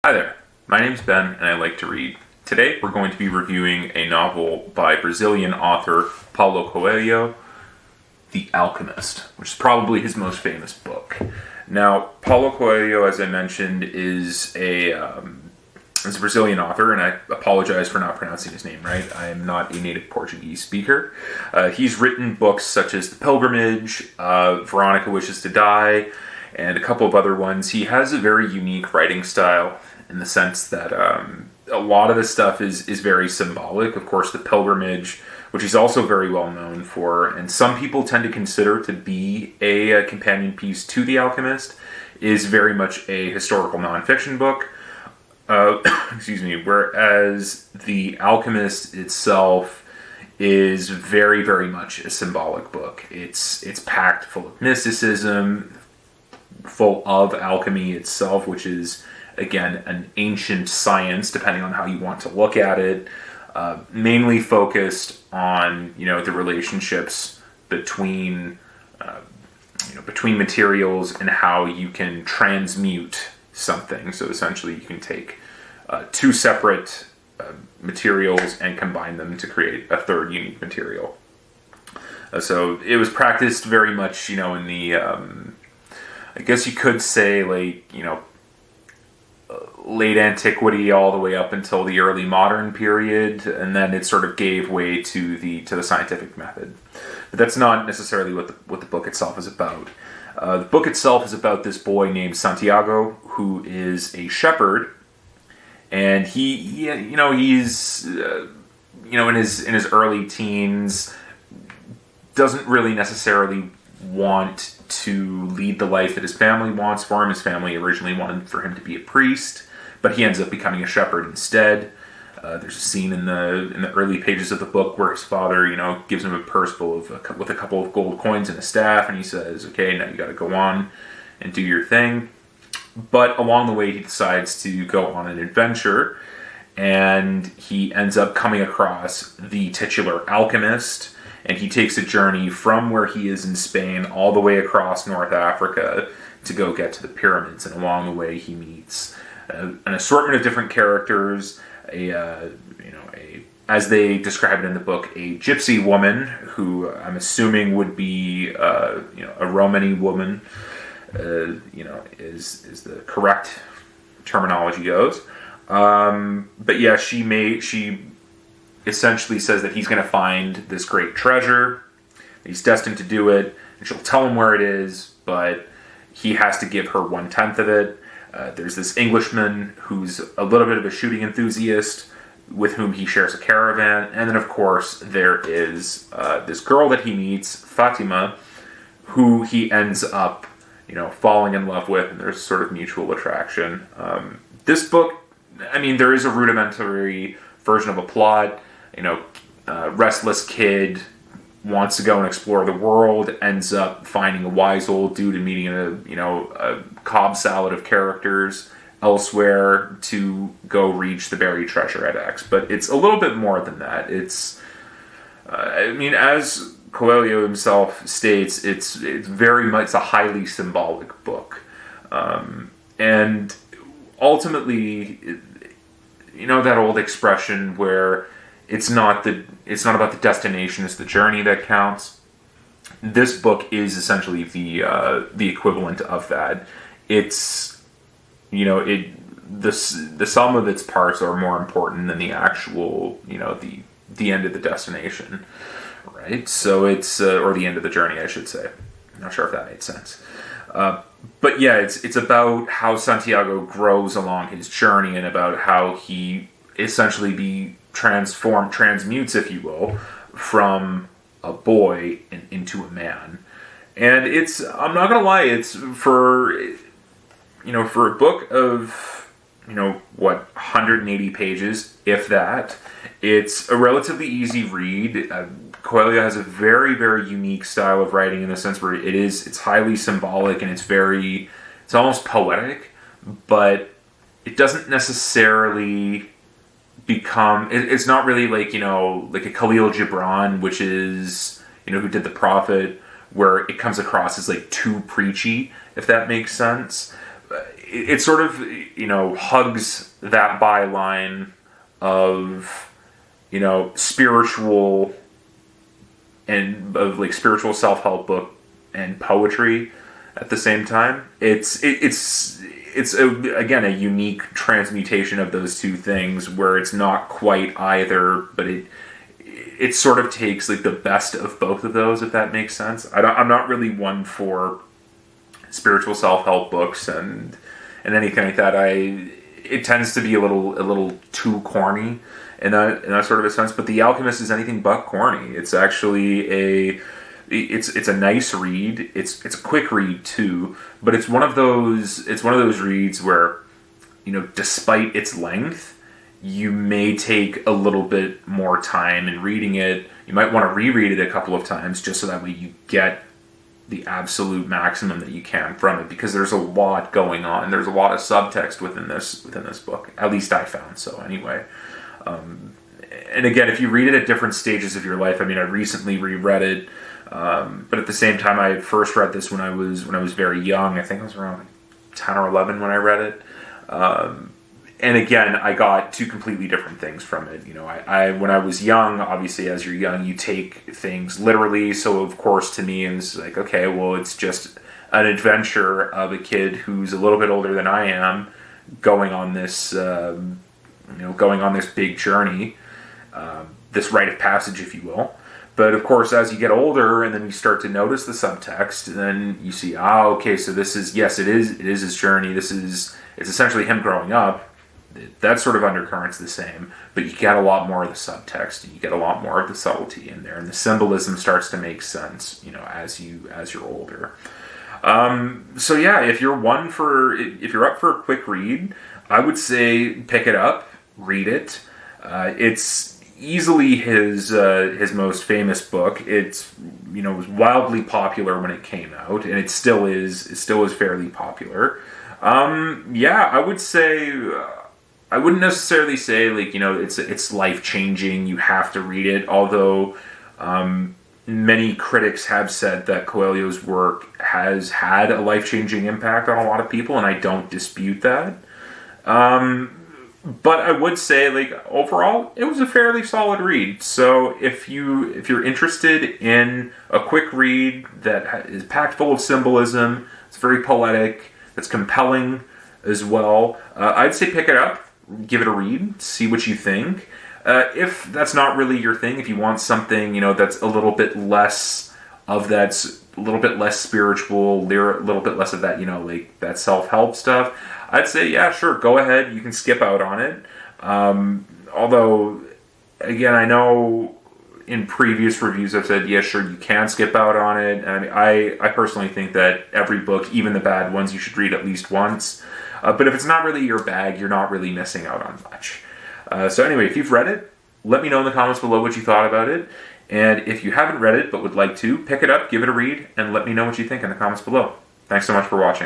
Hi there, my name's Ben and I like to read. Today we're going to be reviewing a novel by Brazilian author Paulo Coelho, The Alchemist, which is probably his most famous book. Now, Paulo Coelho, as I mentioned, is a Brazilian author, and I apologize for not pronouncing his name right. I am not a native Portuguese speaker. He's written books such as The Pilgrimage, Veronica Wishes to Die, and a couple of other ones. He has a very unique writing style in the sense that a lot of the stuff is very symbolic. Of course, The Pilgrimage, which he's also very well known for, and some people tend to consider to be a companion piece to The Alchemist, is very much a historical nonfiction book. Whereas The Alchemist itself is very, very much a symbolic book. It's packed full of mysticism, full of alchemy itself, which is, again, an ancient science, depending on how you want to look at it, mainly focused on, the relationships between materials and how you can transmute something. So essentially you can take two separate materials and combine them to create a third unique material. So it was practiced very much, in the, I guess you could say, late antiquity all the way up until the early modern period, and then it sort of gave way to the scientific method. But that's not necessarily what the book itself is about. The book itself is about this boy named Santiago, who is a shepherd, and he's in his early teens, doesn't really necessarily want to lead the life that his family wants for him. His family originally wanted for him to be a priest, but he ends up becoming a shepherd instead. There's a scene in the early pages of the book where his father, gives him a purse full with a couple of gold coins and a staff, and he says, "Okay, now you got to go on and do your thing." But along the way, he decides to go on an adventure, and he ends up coming across the titular Alchemist, and he takes a journey from where he is in Spain all the way across North Africa to go get to the pyramids. And along the way, he meets an assortment of different characters. As they describe it in the book, a gypsy woman who I'm assuming would be, a Romany woman, is the correct terminology goes. But yeah, she essentially says that he's going to find this great treasure. He's destined to do it, and she'll tell him where it is, but he has to give her 1/10 of it. There's this Englishman who's a little bit of a shooting enthusiast with whom he shares a caravan, and then of course there is this girl that he meets, Fatima, who he ends up falling in love with, and there's sort of mutual attraction. This book, there is a rudimentary version of a plot. Restless kid wants to go and explore the world, ends up finding a wise old dude and meeting a cob salad of characters elsewhere to go reach the buried treasure at X. But it's a little bit more than that. It's, as Coelho himself states, it's very much a highly symbolic book, and ultimately, that old expression where it's not about the destination, it's the journey that counts. This book is essentially the equivalent of that. It's the sum of its parts are more important than the actual the end of the destination, right? So it's or the end of the journey, I should say. I'm not sure if that made sense. But yeah, it's about how Santiago grows along his journey, and about how he essentially transmutes, if you will, from a boy into a man. And I'm not gonna lie, it's for a book of 180 pages, if that, it's a relatively easy read. Coelho has a very, very unique style of writing in the sense where it's highly symbolic, and it's almost poetic, but it doesn't necessarily become, it's not really like a Khalil Gibran, which is, who did The Prophet, where it comes across as too preachy, if that makes sense. it sort of, hugs that byline of, spiritual and of like spiritual self-help book and poetry at the same time. Again, a unique transmutation of those two things where it's not quite either, but it sort of takes like the best of both of those, if that makes sense. I'm not really one for spiritual self-help books and anything like that. It tends to be a little too corny in that sort of a sense. But The Alchemist is anything but corny. It's actually it's a nice read. It's a quick read too, but it's one of those reads where, despite its length, you may take a little bit more time in reading it. You might want to reread it a couple of times just so that way you get the absolute maximum that you can from it, because there's a lot going on. There's a lot of subtext within this book. At least I found so anyway. And again, if you read it at different stages of your life, I recently reread it, but at the same time, I had first read this when I was very young. I think I was around 10 or 11 when I read it. And again, I got two completely different things from it. When I was young, obviously as you're young, you take things literally. So of course, to me, it was like, okay, well, it's just an adventure of a kid who's a little bit older than I am, going on this big journey, this rite of passage, if you will. But of course, as you get older and then you start to notice the subtext, then you see, okay, so this is, yes, it is his journey. It's essentially him growing up. That sort of undercurrent's the same, but you get a lot more of the subtext, and you get a lot more of the subtlety in there, and the symbolism starts to make sense, as you're older. So yeah, if you're up for a quick read, I would say pick it up, read it. It's easily his most famous book. It was wildly popular when it came out, and it still is fairly popular. I would say. I wouldn't necessarily say it's life-changing, you have to read it, although many critics have said that Coelho's work has had a life-changing impact on a lot of people, and I don't dispute that. But I would say, overall, it was a fairly solid read. So if you're interested in a quick read that is packed full of symbolism, it's very poetic, it's compelling as well, I'd say pick it up. Give it a read, see what you think. If that's not really your thing, if you want something, that's a little bit less of that's a little bit less spiritual, a little bit less of that, that self-help stuff, I'd say, yeah, sure, go ahead. You can skip out on it. Although, again, I know in previous reviews I've said, yeah, sure, you can skip out on it. I personally think that every book, even the bad ones, you should read at least once. But if it's not really your bag, you're not really missing out on much. So anyway, if you've read it, let me know in the comments below what you thought about it. And if you haven't read it but would like to, pick it up, give it a read, and let me know what you think in the comments below. Thanks so much for watching.